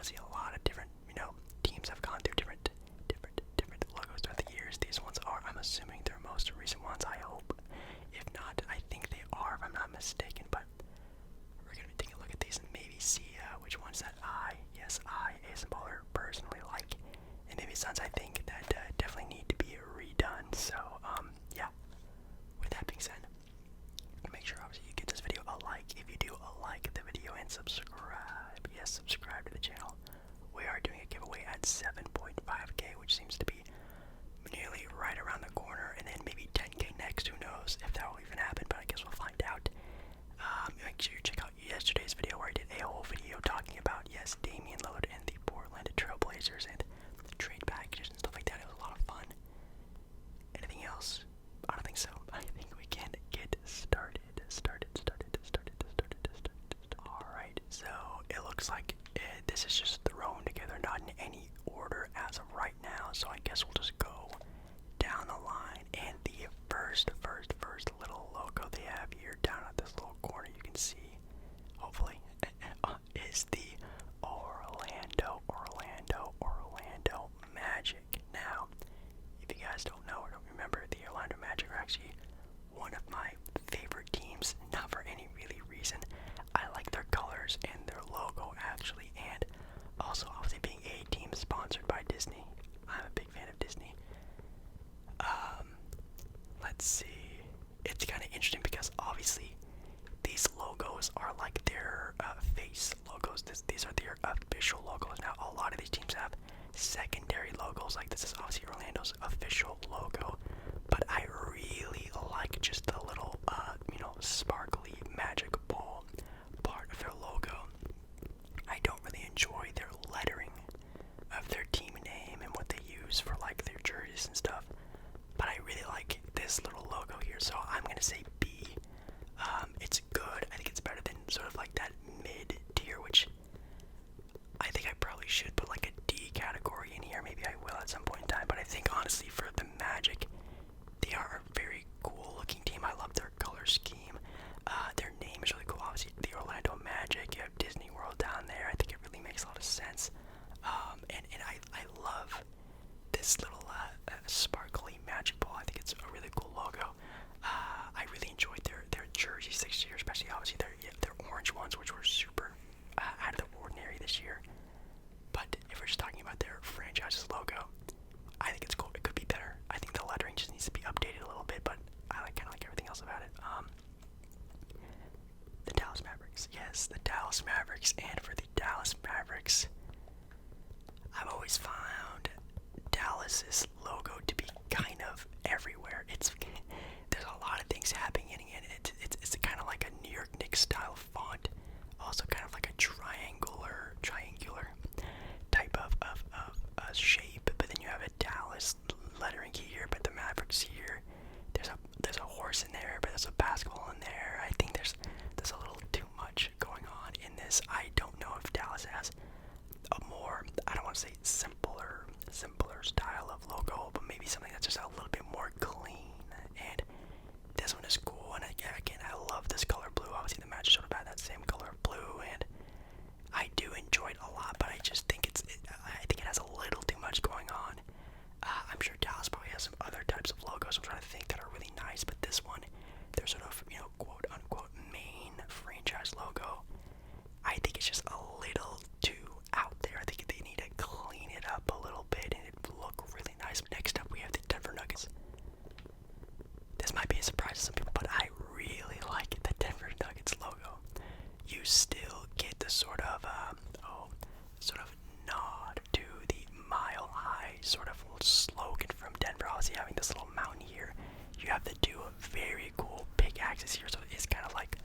obviously a lot of different, teams have gone through different logos throughout the years. These ones are, I'm assuming they're most recent ones, I hope. If not, I think they are, if I'm not mistaken, but we're going to be taking a look at these and maybe see which ones that I, ASMballeR, personally like, and maybe some I think that definitely need to be redone. So, yeah, with that being said, make sure obviously you give this video a like. If you do, like the video and subscribe. Yes, subscribe to the channel. We are doing a giveaway at 7.5k, which seems to be nearly right around the corner, and then maybe 10k next. Who knows if that will even happen, but I guess we'll find out. Make sure you check out yesterday's video where I did a whole video talking about, yes, Damian Lillard and the Portland Trail Blazers and the trade packages and stuff like that. It was a lot of fun. Anything else? I don't think so. I think we can get started. Alright, so it looks like this is just thrown together, not in any order as of right now, so I guess we'll just go down the line. And the first little logo they have here down at this little corner, you can see, hopefully, is the Orlando Magic. Now, if you guys don't know or don't remember, the Orlando Magic are actually one of my favorite teams, not for any really reason. I like their colors and their logo actually, and also obviously being a team sponsored by Disney. I'm a big fan of Disney. Let's see. It's kind of interesting because obviously these logos are like their face logos. These are their official logos. Now a lot of these teams have secondary logos. Like this is obviously Orlando's official logo, but I really like just the little sparkly magic ball part of their logo. I don't really enjoy their lettering of their team name and what they use for like their jerseys and stuff, but I really like this little logo here, so I'm gonna say B. It's good. I think it's better than sort of like that mid tier, which I think I probably should put like a D category in here. Maybe I will at some point in time, but I think honestly for the Magic, they are a very cool looking team. I love their color scheme. Their name is really cool. Obviously, the Orlando Magic. You have Disney World down there. I think it really makes a lot of sense. And I love this little sparkly magic ball. I think it's a really cool logo. I really enjoyed their jerseys this year, especially obviously their orange ones, which were super out of the ordinary this year. But if we're just talking about their franchise's logo, I think it's cool. It could be better. I think the lettering just needs to be updated a little bit, but I kind of like everything else about it. The Dallas Mavericks. Yes, the Dallas Mavericks. And for the Dallas Mavericks, I've always found Dallas's logo to be kind of everywhere. There's a lot of things happening in it. It's kind of like a New York Knicks style font, also kind of like a triangular type of shape. But then you have a Dallas lettering here, but the Mavericks here. There's a horse in there, but there's a basketball in there. I think there's a little too much going on in this. I don't know if Dallas has a more, I don't want to say simpler style of logo, but maybe something that's just a little bit more clean. And this one is cool, and again, I love this color blue. Obviously the Magic sort of had that same color of blue, and I do enjoy it a lot, but I just think I think it has a little too much going on. I'm sure Dallas probably has some other types of logos I'm trying to think that are really nice, but this one, their sort of, quote unquote main franchise logo, I think it's just a little too out there. I think they need to clean it up a little bit and it'd look really nice. Next up, we have the Denver Nuggets. This might be a surprise to some people, but I really like the Denver Nuggets logo. You still get the sort of nod to the Mile High sort of slogan from Denver. Obviously, having this little mountain here, you have the two very cool pickaxes here, so it's kind of like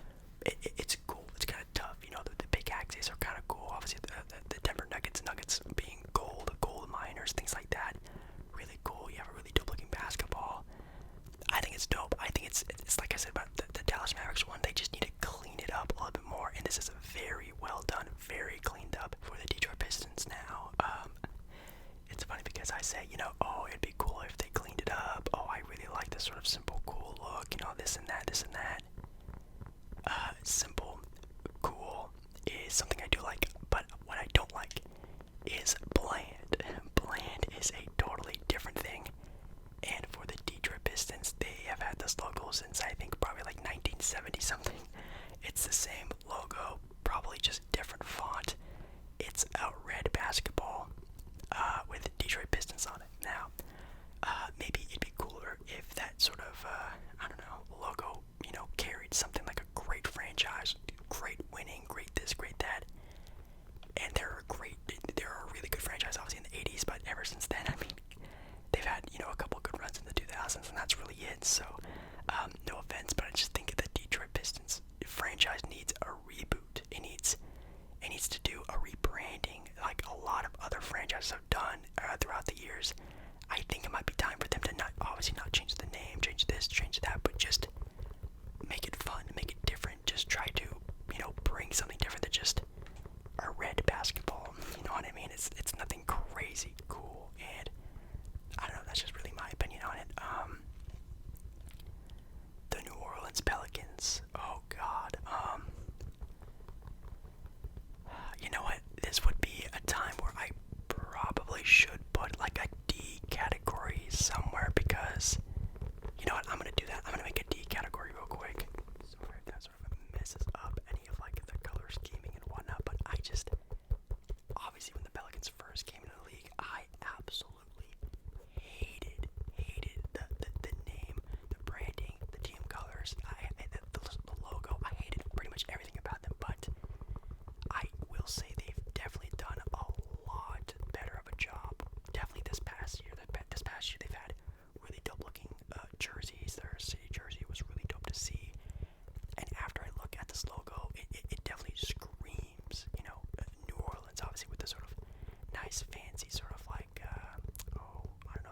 it's cool. It's kind of tough, the pickaxes are kind of cool. Obviously, the Denver Nuggets being gold miners, things like that, really cool. You have a really dope looking basketball. I think it's dope. I think it's like I said about the Dallas Mavericks one, they just need to clean it up a little bit more, and this is very well done, very cleaned up. For the Detroit Pistons now, it's funny because I say, oh, it'd be cool if they cleaned it up. Oh, I really like this sort of simple, cool look, this and that. Simple, cool is something I do like, but what I don't like is a totally different thing. And for the Detroit Pistons, they have had this logo since I think probably like 1970 something. It's the same logo, probably just different font. It's a red basketball with Detroit Pistons on it. Now, maybe it'd be cooler if that sort of, I don't know, logo, carried something like a great franchise, great winning, great this, great that. And they're a really good franchise, obviously in the 80s, but ever since then, I mean, they've had, a couple good runs in the 2000s, and that's really it. So, no offense, but I just think the Detroit Pistons franchise needs a reboot. It needs to do a rebranding, like a lot of other franchises have done throughout the years. I think it might be time for them to not change the name, change this, change that, but just make it fun, make it different. Just try to, bring something different than just a red basketball. You know what I mean? It's nothing crazy cool, and I don't know. That's just really my opinion on it. The New Orleans Pelicans. Oh God. You know what? This would be a time where I probably should put like a D category somewhere, because you know what? I'm gonna do that. I'm gonna make a D category real quick. Sorry if that sort of messes up any of like the color scheming and whatnot, but I just obviously when the Pelicans first came into the league, I absolutely hated the name, the branding, the team colors, the logo. I hated pretty much everything about them, but I will say they've definitely done a lot better of a job. Definitely this past year. This past year they've had really dope looking jerseys. Their city jersey was really dope to see. And after I look at this logo, it definitely screams, New Orleans, obviously with the sort of nice, fancy sort of like,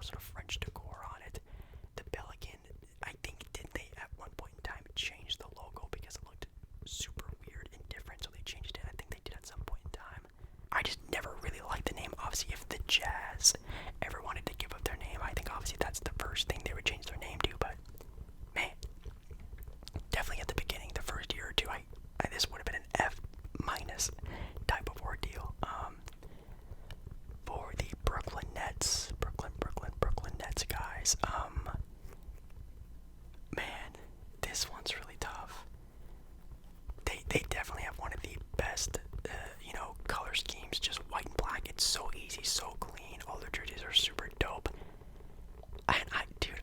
sort of French decor on it. The Pelican, I think, did they at one point in time change the logo because it looked super weird and different, so they changed it. I think they did at some point in time. I just never really liked the name. Obviously, if the Jazz ever wanted to give up their name, I think obviously that's the first thing they would change their name to, but man, definitely at the beginning, the first year or two, this would have been an F minus type of ordeal. For the Brooklyn Nets, Brooklyn Nets guys, man, this one's really tough. They definitely have one of the best, color schemes, just white and black. It's so easy, so clean. All their jerseys are super dope. And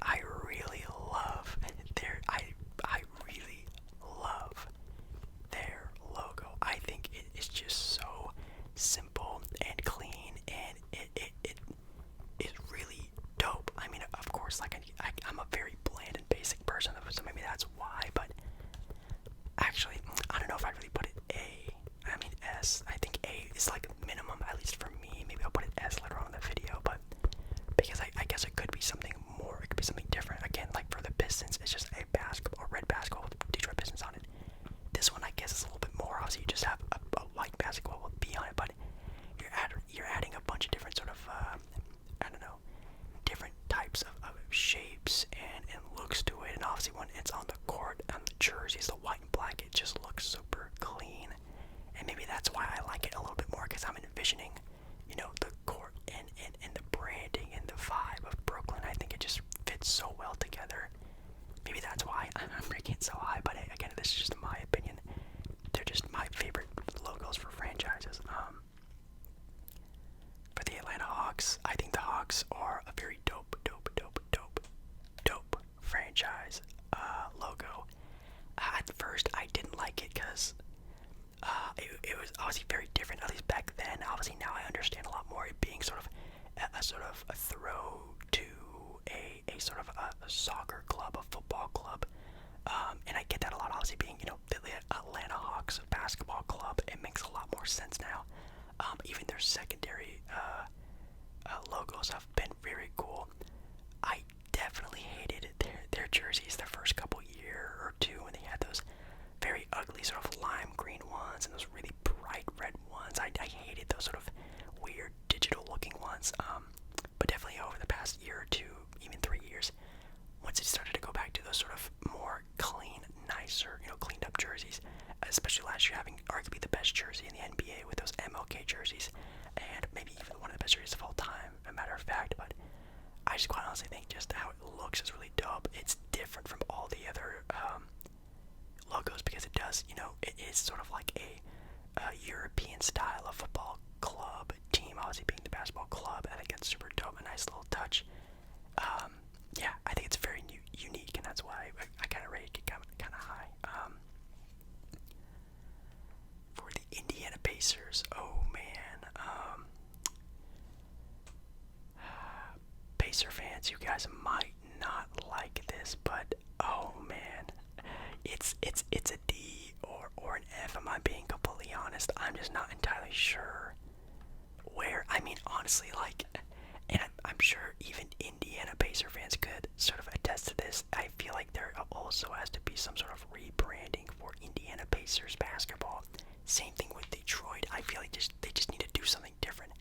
I really love I really love their logo. I think it is just so simple and clean, and it is really dope. I mean, of course, like I'm a very bland and basic person, so maybe that's why, but actually, I don't know if I'd really put it A. I mean S. I think A is like minimum, at least for me. Maybe I'll put it S later on in the video, but because I guess it could be something more, it could be something different. Again, like for the Pistons, it's just a red basketball with Detroit Pistons on it. This one, I guess, is a little bit more. Obviously, you just have a white basketball with B on it, but you're adding a bunch of different sort of, different types of shapes and looks to it. And obviously, when it's on the court and the jerseys, the white and black, it just looks super clean. And maybe that's why I like it a little bit more, because I'm envisioning, the court and the branding and the vibe of Brooklyn. I think it just fits so well together. Maybe that's why I'm ranking it so high, but again, this is just my opinion. They're just my favorite logos for franchises. For the Atlanta Hawks, I think the Hawks are a very dope franchise logo. At first, I didn't like it because it was obviously very different, at least back then. Obviously, now I understand a lot more, it being sort of a throw to a sort of a soccer club, a football club. And I get that a lot, obviously being, the Atlanta Hawks basketball club. It makes a lot more sense now. Even their secondary logos have been very cool. I definitely hated their jerseys the first couple year or two when they had those very ugly sort of lime green ones and those really bright red ones. I hated those sort of weird digital looking ones. But definitely over the past year or two, even 3 years, once it started to go back to those sort of more clean, nicer, cleaned up jerseys, especially last year having arguably the best jersey in the NBA with those MLK jerseys, and maybe even one of the best jerseys of all time, a matter of fact. But I just quite honestly think just how it looks is really dope. It's different from all the other logos because it does, it is sort of like a European style of football club team, obviously being the basketball club. I think it's super dope, a nice little touch. Yeah, I think it's very unique, and that's why I kind of rate it kind of high. For the Indiana Pacers, oh man, Pacer fans, you guys might not like this, but oh man, it's a D or an F. Am I being completely honest? I'm just not entirely sure where. I mean, honestly, like, and I'm sure even Indiana Pacer fans could sort of attest to this. I feel like there also has to be some sort of rebranding for Indiana Pacers basketball. Same thing with Detroit. I feel like they just need to do something different.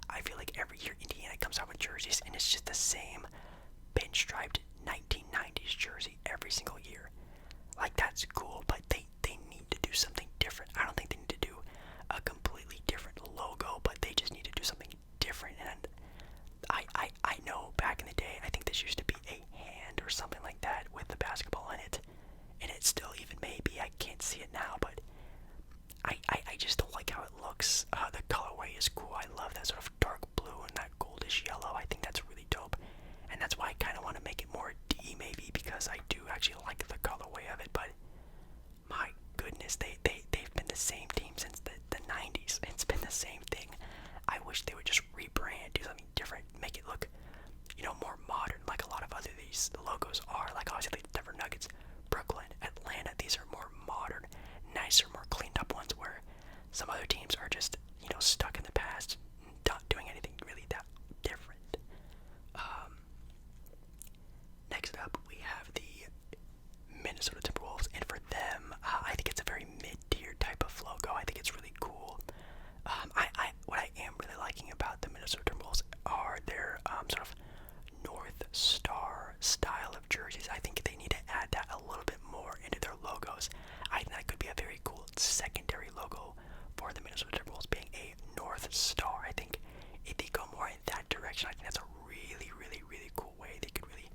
I feel like every year Indiana comes out with jerseys and it's just the same pinstriped 1990s jersey every single year. Like, that's cool, but they need to do something different. I don't think they need to do a completely different logo, but they just need to do something different. And I know back in the day, I think this used to be a hand or something like that with the basketball in it, and it still even may be. I can't see it now, but I just don't like how it looks. The colorway is cool. I love that sort of dark blue and that goldish yellow. I think that's really dope, and that's why I kind of want to make it more D maybe, because I do actually like the colorway of it. But my goodness, they've been the same team since the 90s. It's been the same thing. I wish they would just rebrand, do something different, make it look, more modern, like a lot of other these logos are. Like obviously the Denver Nuggets, Brooklyn, Atlanta, these are more modern, nicer, more cleaned up ones, where some other teams are just, stuck in the past, not doing anything really that different. Next up, we have the Minnesota Timberwolves, and for them, I think it's a very mid-tier type of logo. I think it's really cool. What I am really liking about the Minnesota Timberwolves are their sort of North Star style of jerseys. I think they need to add that a little bit more into their logos. I think that could be a very cool secondary logo for the Minnesota Timberwolves, being a North Star. I think if they go more in that direction, I think that's a really, really, really cool way they could really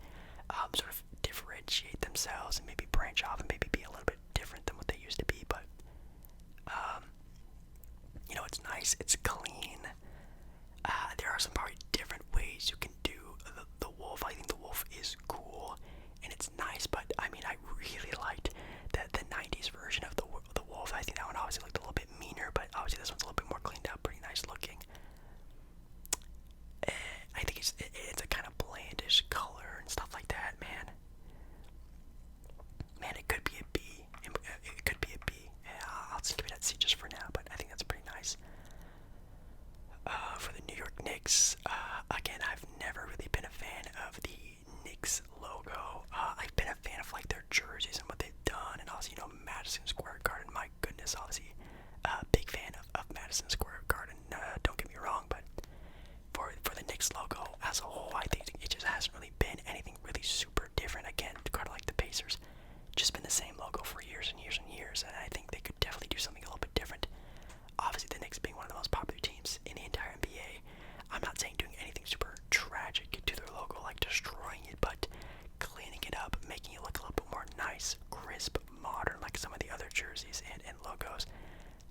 sort of differentiate themselves and maybe branch off and maybe be a little bit different than what they used to be. But it's nice, it's clean. There are some probably different ways you can do the wolf. I think the wolf is cool and it's nice, but I mean, I really liked the 90s version of the wolf. I think that one obviously looked a little bit meaner, but obviously this one's a little bit more cleaned up, pretty nice looking. I think it's a kind of blandish color and stuff like that, man. It could be a B. It could be a B. I'll just give it at C just for now, but I think that's pretty nice. For the New York Knicks, again, I've never really been a fan of the Knicks logo. I've been a fan of like their jerseys and what they've done, and also Madison Square Garden. My goodness, obviously, big fan of Madison Square Garden. Don't get me wrong, but for the Knicks logo as a whole, I think it just hasn't really been anything really super different. Again, kind of like the Pacers, just been the same logo for years and years and years, and I think they could definitely do something a little bit different. Obviously, the Knicks being one of the most popular teams in the entire NBA, I'm not saying doing anything super tragic to their logo, like destroying it, but cleaning it up, making it look a little bit more nice, crisp, modern, like some of the other jerseys and logos.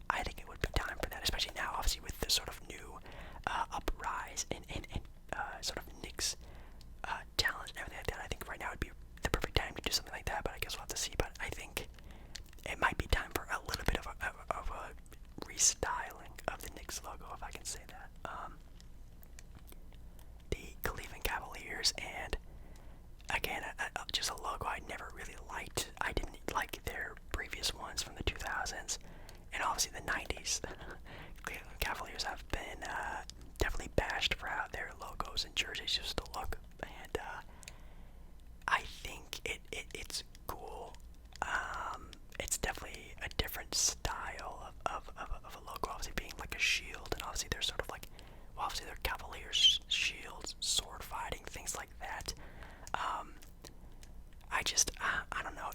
I think it would be time for that, especially now, obviously, with the sort of new uprise and sort of Knicks talent and everything like that. I think right now would be the perfect time to do something like that, but I guess we'll have to see. But I think it might be time for a little bit of a restyling of the Knicks logo, if I can say that. The Cleveland Cavaliers, and again, just a logo I never really liked. I didn't like their previous ones from the 2000s, and obviously the 90s. Cleveland Cavaliers have been definitely bashed for how their logos and jerseys used to look, and I think it's cool. It's definitely a different style of a logo, obviously being like a shield, and obviously they're sort of like, well, obviously they're Cavaliers, shields, sword fighting, things like that. I don't know,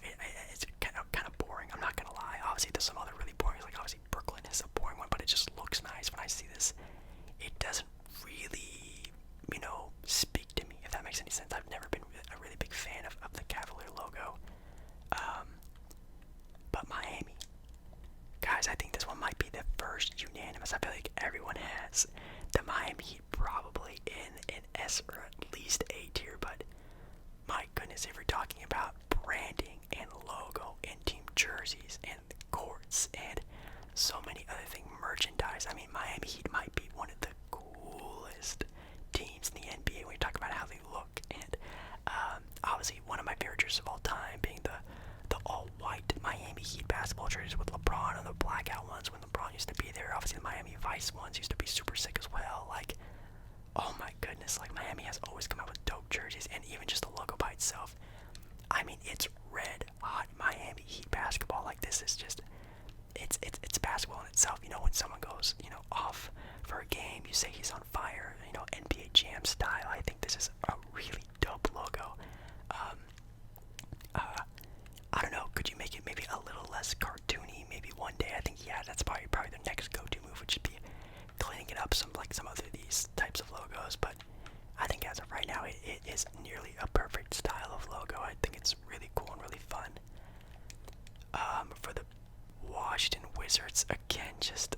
it's kind of boring, I'm not gonna lie. Obviously there's some other really boring, like obviously Brooklyn is a boring one, but it just looks nice when I see this. first unanimous. I feel like everyone has the Miami Heat probably in an S or at least A tier, but my goodness, if we're talking about branding and logo and team jerseys and the courts and so many other things, merchandise, I mean, Miami Heat might be one of the coolest teams in the NBA when you talk about how they look. And obviously, one of my favorite jerseys of all time being the all-white Miami Heat basketball jerseys with LeBron and the blackout ones when LeBron used to be there. Obviously, the Miami Vice ones used to be super sick as well. Like, oh my goodness, like Miami has always come out with dope jerseys, and even just the logo by itself. I mean, it's red hot Miami Heat basketball. Like, this is just, it's basketball in itself. You know, when someone goes, you know, off for a game, you say he's on fire. You know, NBA Jam style. I think this is a really dope logo. I don't know. Could you make it maybe a little less cartoony? Maybe one day. I think that's probably the next go-to move, which should be cleaning it up some other these types of logos. But I think as of right now, it is nearly a perfect style of logo. I think it's really cool and really fun. For the Washington Wizards, again, just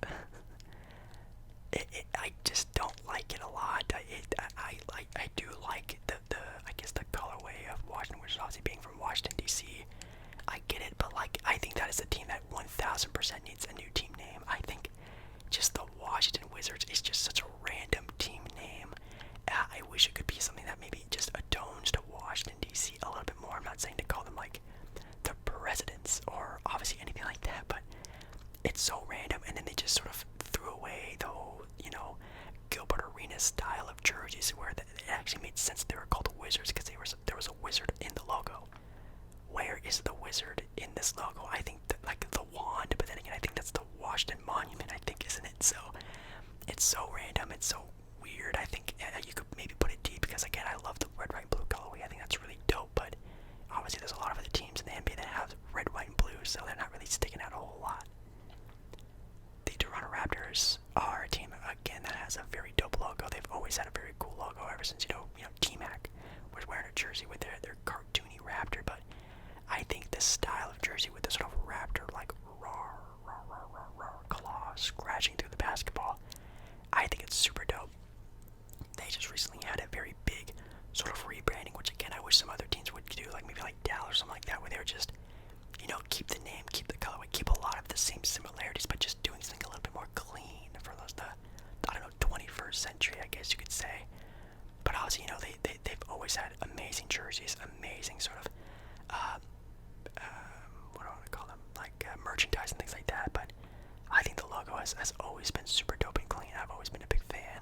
I just don't like it a lot. I do like the I guess the colorway of Washington Wizards, obviously being from Washington D.C. I get it, but like I think that is a team that 1000% needs a new team name. I think just the Washington Wizards is just such a random team name. I wish it could be something that maybe just atones to Washington D.C. a little bit more. I'm not saying to call them like the Presidents or obviously anything like that, but it's so random. And then they just sort of threw away the whole, you know, Gilbert Arenas style of jerseys where it actually made sense they were called the Wizards because there was a wizard in the logo. Where is the wizard in this logo? I think that, like the wand, but then again, I think that's the Washington Monument, I think, isn't it? So it's so random, it's so weird. I think you could maybe put it D because again, I love the red, white, and blue colorway. I think that's really dope, but obviously there's a lot of other teams in the NBA that have red, white, and blue, so they're not really sticking out a whole lot. The Toronto Raptors are a team, again, that has a very dope logo. They've always had a very cool logo ever since, you know, T-Mac was wearing a jersey with their cartoony raptor, but I think this style of jersey with this sort of raptor, like, claw scratching through the basketball, I think it's super dope. They just recently had a very big sort of rebranding, which, again, I wish some other teams would do, like maybe like Dallas or something like that, where they would just, you know, keep the name, keep the colorway, keep a lot of the same similarities, but just doing something a little bit more clean for those, I don't know, 21st century, I guess you could say. But obviously, you know, they've always had amazing jerseys, amazing sort of, what do I want to call them, like merchandise and things like that. But I think the logo has always been super dope and clean. I've always been a big fan.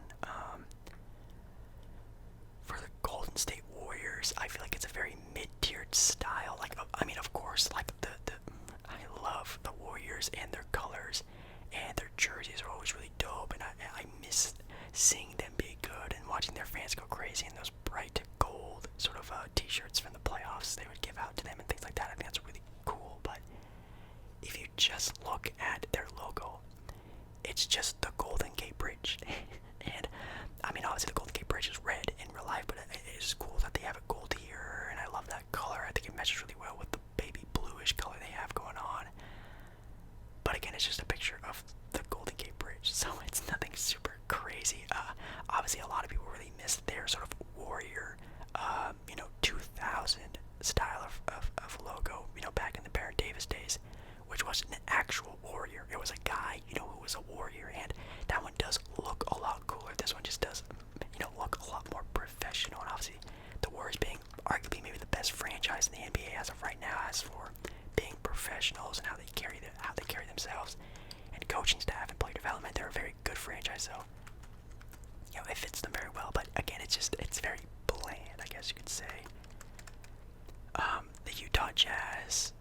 For the Golden State Warriors, I feel like it's a very mid-tiered style. Like, I mean, of course, like I love the Warriors and their colors, and their jerseys are always really dope, and I miss seeing them be good and watching their fans go crazy in those bright gold sort of t-shirts from the playoffs they would give out to them and things like that. I think that's really cool. But if you just look at their logo, it's just the Golden Gate Bridge. And I mean, obviously the Golden Gate Bridge is red in real life, but it's cool that they have it gold here, and I love that color. I think it matches really well with the baby bluish color they have going on. But again, it's just a picture of the Golden Gate Bridge, so it's nothing super crazy. Obviously, a lot of people really missed their sort of Warrior, 2000 style of logo, you know, back in the Baron Davis days, which wasn't an actual Warrior. It was a guy, you know, who was a Warrior, and that one does look a lot cooler. This one just does, you know, look a lot more professional, and obviously, the Warriors being arguably maybe the best franchise in the NBA as of right now, as for being professionals and how they carry themselves, and coaching staff and player development, they're a very good franchise. So, you know, it fits them very well. But again, it's very bland, I guess you could say. The Utah Jazz,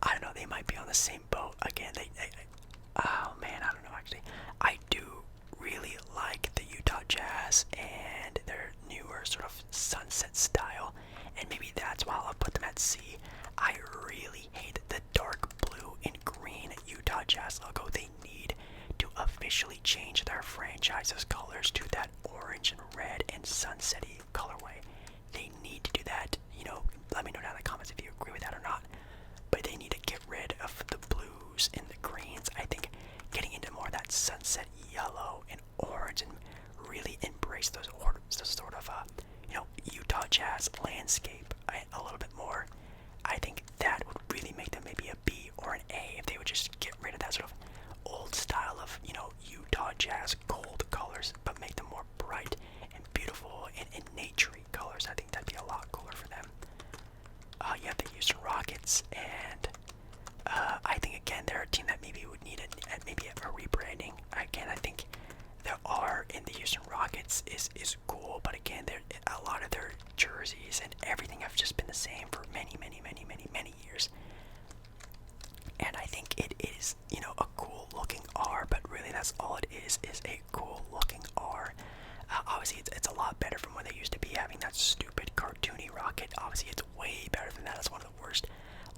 I don't know, they might be on the same boat. Again, oh man, I don't know actually. I do really like the Utah Jazz and their newer sort of sunset style, and maybe that's why I'll put them at C. I really hate the dark blue and green Utah Jazz logo. They need to officially change their franchise's colors to that orange and red and sunset-y colorway. They need to do that. You know, let me know down in the comments if you agree with that or not. But they need to get rid of the blues and the greens. I think that sunset yellow and orange and really embrace those sort of Utah Jazz landscape a little bit more. I think that would really make them maybe a B or an A if they would just get rid of that sort of old style of Utah Jazz gold colors, but make them more bright and beautiful and naturey colors. I think that'd be a lot cooler for them. You have the Houston Rockets, and I think again they're a team that maybe would need maybe a rebranding. Again, I think there are in the Houston Rockets is cool, but again, a lot of their jerseys and everything have just been the same for many years. And I think it is, a cool looking R, but really that's all it is a cool looking R. Obviously, it's a lot better from when they used to be having that stupid cartoony rocket. Obviously, it's way better than that. It's one of the worst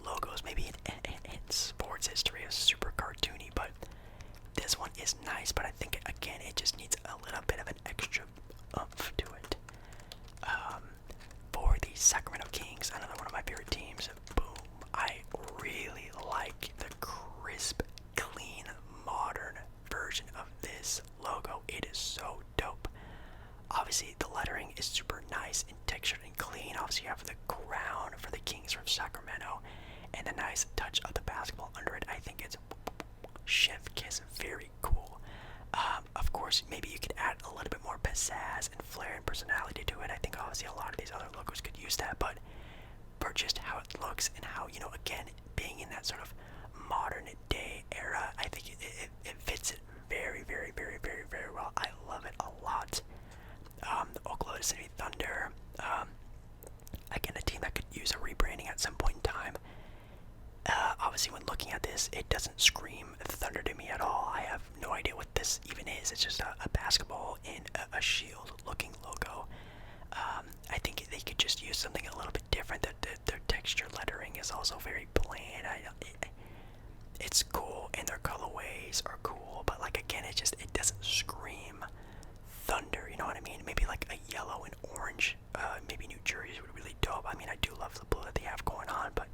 logos maybe in sports history. It's super cartoony, but this one is nice. But I think, again, it just needs a little bit of an extra oomph to it. For the Sacramento Kings, another one of my favorite teams, boom. I really like the crisp, clean, modern version of this logo. It is so dope. Obviously, the lettering is super nice and textured and clean. Obviously, you have the crown for the Kings from Sacramento and the nice touch of the basketball under it. I think it's chef kiss, very cool. Of course, maybe you could add a little bit more pizzazz and flair and personality to it. I think obviously a lot of these other logos could use that, but for just how it looks and how, again, being in that sort of modern day era, I think it fits it very well. I love it a lot. The Oklahoma City Thunder, again, a team that could use a rebranding at some point in time. Obviously, when looking at this, it doesn't scream Thunder to me at all. I have no idea what this even is. It's just a basketball in a shield-looking logo. I think they could just use something a little bit different. Their texture lettering is also very bland. It's cool, and their colorways are cool, but again, it doesn't scream Thunder. You know what I mean? Maybe like a yellow and orange. Maybe New Jersey would be really dope. I mean, I do love the blue that they have going on, but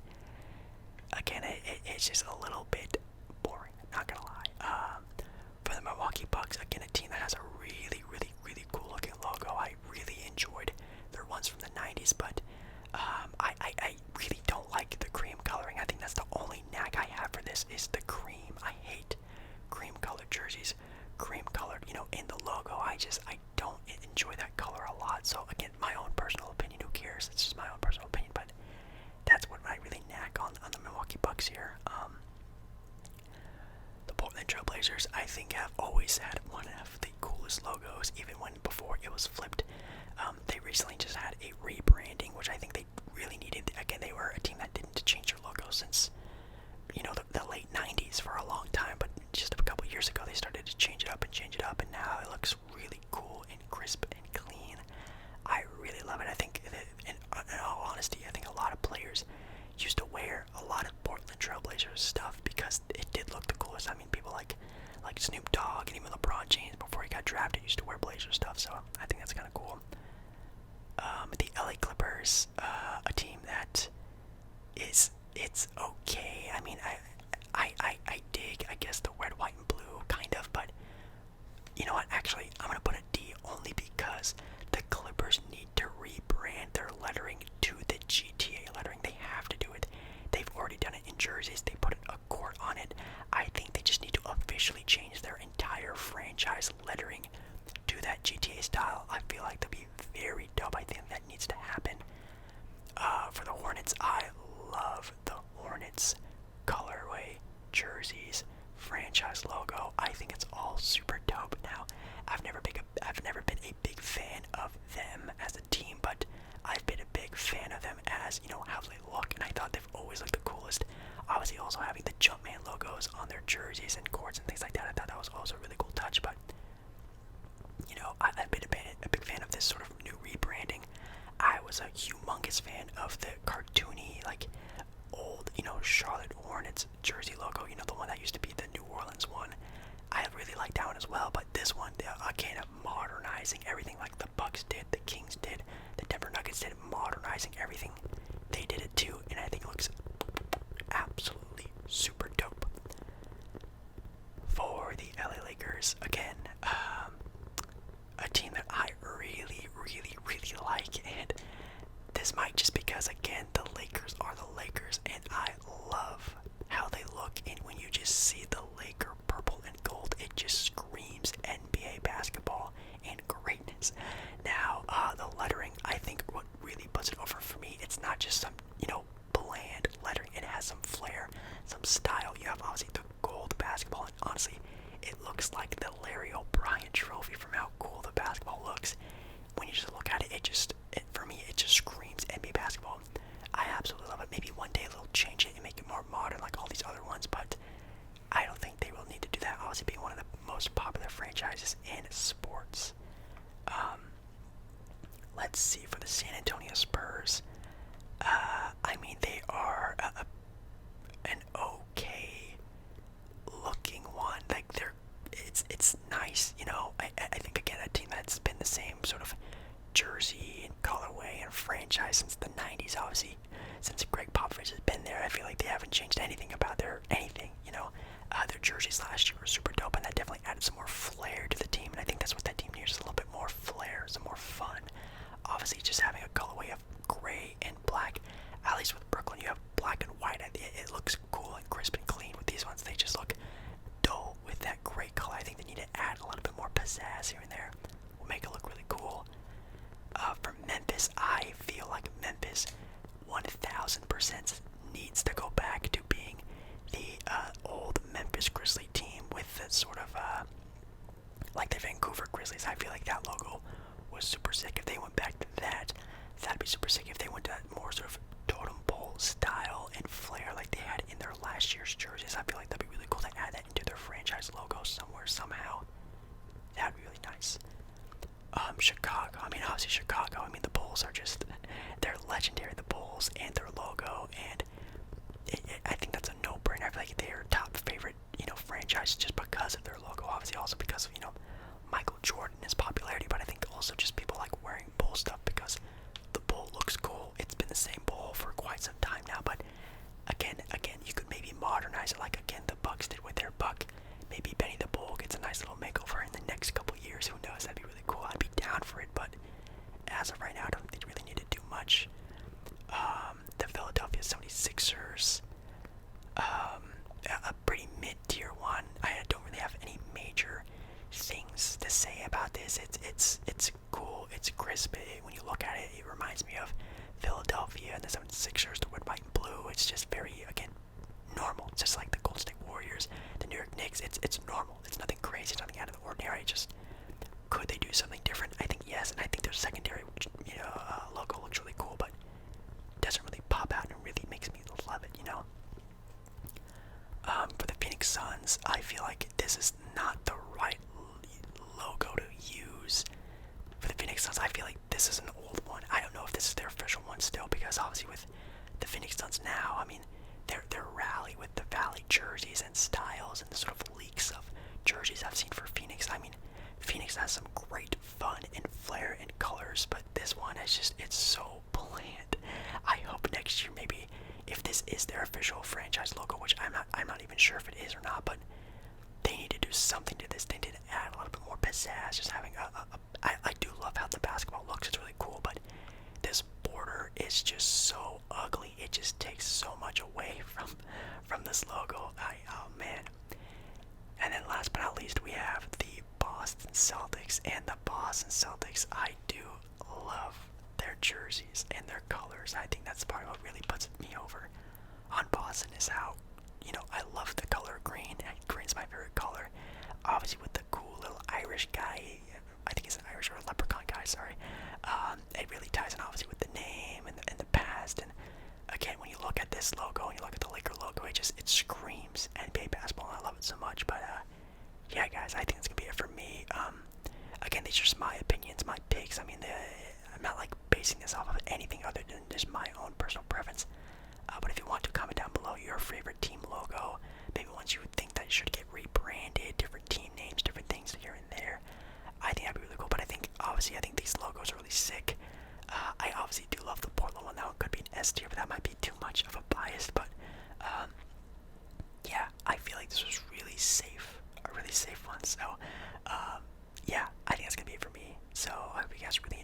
again, it's just a little bit boring, not gonna lie. For the Milwaukee Bucks, again, a team that has a really cool looking logo. I really enjoyed their ones from the 90s, but I really don't like the cream coloring. I think that's the only knack I have for this is the cream. I hate cream colored jerseys, cream colored, in the logo. I don't enjoy that color a lot. So again, my own personal opinion, who cares? It's just my own personal opinion, but that's what I really knack on the Milwaukee Bucks here. The Portland Trail Blazers, I think, have always had one of the coolest logos, even when before it was flipped. They recently just had a rebranding, which I think they really needed. Again, they were a team that didn't change their logo since, the late 90s for a long time, but just a couple years ago they started to change it up, and now it looks really cool and crisp and clean. I really love it. I think that, in all honesty, I think a lot of players used to wear a lot of Portland Trail Blazers stuff because it did look the coolest. I mean, people like Snoop Dogg and even LeBron James before he got drafted used to wear Blazer stuff, so I think that's kind of cool. The LA Clippers, a team that it's okay. I mean, I dig, I guess, the red, white, and blue, kind of, but you know what, actually, I'm going to put a D only because the Clippers need to rebrand their lettering to the GTA lettering. They have to do it. They've already done it in jerseys. They put a court on it. I think they just need to officially change their entire franchise lettering to that GTA style. I feel like that'd be very dope. I think that needs to happen. For the Hornets, I love the Hornets colorway, jerseys, franchise logo. I think it's all super dope. Now, I've never been a big fan of them as a team, but I've been a big fan of them as, how they look, and I thought they've always looked the coolest. Obviously, also having the Jumpman logos on their jerseys and courts and things like that, I thought that was also a really cool touch, but, I've been a big fan of this sort of new rebranding. I was a humongous fan of the cartoony, old, Charlotte Hornets jersey logo, the one that used to be the New Orleans one. I really liked that one as well, but this one, again, modernizing everything like the Bucks did, the Kings did, the Denver Nuggets did, modernizing everything. They did it too, and I think it looks absolutely super dope. For the LA Lakers, Lakers again. A team that I really, really, really like, and this might just because again the Lakers are the Lakers, and I love how they look. And when you just see the Laker purple and gold, it just screams NBA basketball and greatness. Now, the lettering, I think what really puts it over for me, it's not just some, bland lettering. It has some flair, some style. You have obviously the gold basketball, and honestly, it looks like the Larry O'Brien trophy from how cool the basketball looks. When you just look at it, for me, it just screams NBA basketball. I absolutely love it. Maybe one day they'll change it and make it more modern like all these other ones, but I don't think they will need to do that. Obviously, being one of the most popular franchises in sports. Let's see, for the San Antonio Spurs, they are an okay looking one. Like it's nice, I think again a team that's been the same sort of jersey and colorway and franchise since the 90s. Obviously, since Greg Popovich has been there, I feel like they haven't changed anything about their anything. Their jerseys last year were super dope, and that definitely added some more flair to the team. And I think that's what that team needs, is a little bit more flair, some more fun. Obviously, just having a colorway of gray and black. At least with Brooklyn, you have black and white. It looks cool and crisp and clean. With these ones, they just look dull with that gray color. I think they need to add a little bit more pizzazz here and there. Will make it look really cool. For Memphis, I feel like Memphis 1000% needs to go back to being the old Memphis Grizzly team with the sort of like the Vancouver Grizzlies. I feel like that logo was super sick. If they went back to that, that'd be super sick. If they went to that more sort of totem pole style and flair like they had in their last year's jerseys, I feel like that'd be really cool to add that into their franchise logo somewhere, somehow. That'd be really nice. Chicago, obviously Chicago, the Bulls are just, they're legendary, the Bulls and their logo, and I think that's a no-brainer. I feel like they're top favorite, franchise just because of their logo, obviously also because of, Michael Jordan, his popularity, but I think also just people like wearing Bull stuff because the Bull looks cool. It's been the same Bull for quite some time now, but again, you could maybe modernize it like, again, the Bucks did with their Buck. Maybe Benny the Bull gets a nice little makeover in the next couple years. Who knows? That'd be really cool. I'd be down for it, but as of right now, I don't think they really need to do much. The Philadelphia 76ers, a pretty mid-tier one. I don't really have any major things to say about this. It's cool. It's crisp. When you look at it, it reminds me of Philadelphia and the 76ers, the red, white, and blue. It's just very, again, normal. It's just like the Golden State Warriors, the New York Knicks. It's normal. It's nothing crazy. It's nothing out of the ordinary. Just, could they do something different? I think yes, and I think their secondary, logo looks really cool, but doesn't really pop out and really makes me love it. For the Phoenix Suns, I feel like this is not the right logo to use. For the Phoenix Suns, I feel like this is an old one. I don't know if this is their official one still, because obviously with the Phoenix Suns now, their rally with the Valley jerseys and styles and the sort of leaks of jerseys I've seen for Phoenix. Phoenix has some great fun and flair and colors, but this one is just, it's so bland. I hope next year, maybe, if this is their official franchise logo, which I'm not even sure if it is or not, but they need to do something to this. They need to add a little bit more pizzazz. Just having I do love how the basketball looks. It's really cool, but this border is just so ugly. It just takes so much away from this logo. Oh man. And then last but not least, we have the Boston Celtics. And the Boston Celtics, I do love their jerseys and their colors. I think that's part of what really puts me over on Boston, is how, I love the color green. Green's my favorite color. Obviously with the cool little Irish guy, I think he's an Irish or a leprechaun guy, sorry. It really ties in obviously with the name and the past. And again, when you look at this logo and you look at the Laker logo, it screams NBA basketball, and I love it so much. But yeah, guys, I think that's gonna be it for me. Again, these are just my opinions, my picks. I'm not like basing this off of anything other than just my own personal preference. But if you want to, comment down below your favorite team logo, maybe ones you would think that should get rebranded, different team names, different things here and there. I think that'd be really cool. But I think these logos are really sick. I obviously do love the Portland one. That one could be an S tier, but that might be too much of a bias. But yeah, I feel like this was really safe, a really safe one. So, yeah, I think that's gonna be it for me. So I hope you guys really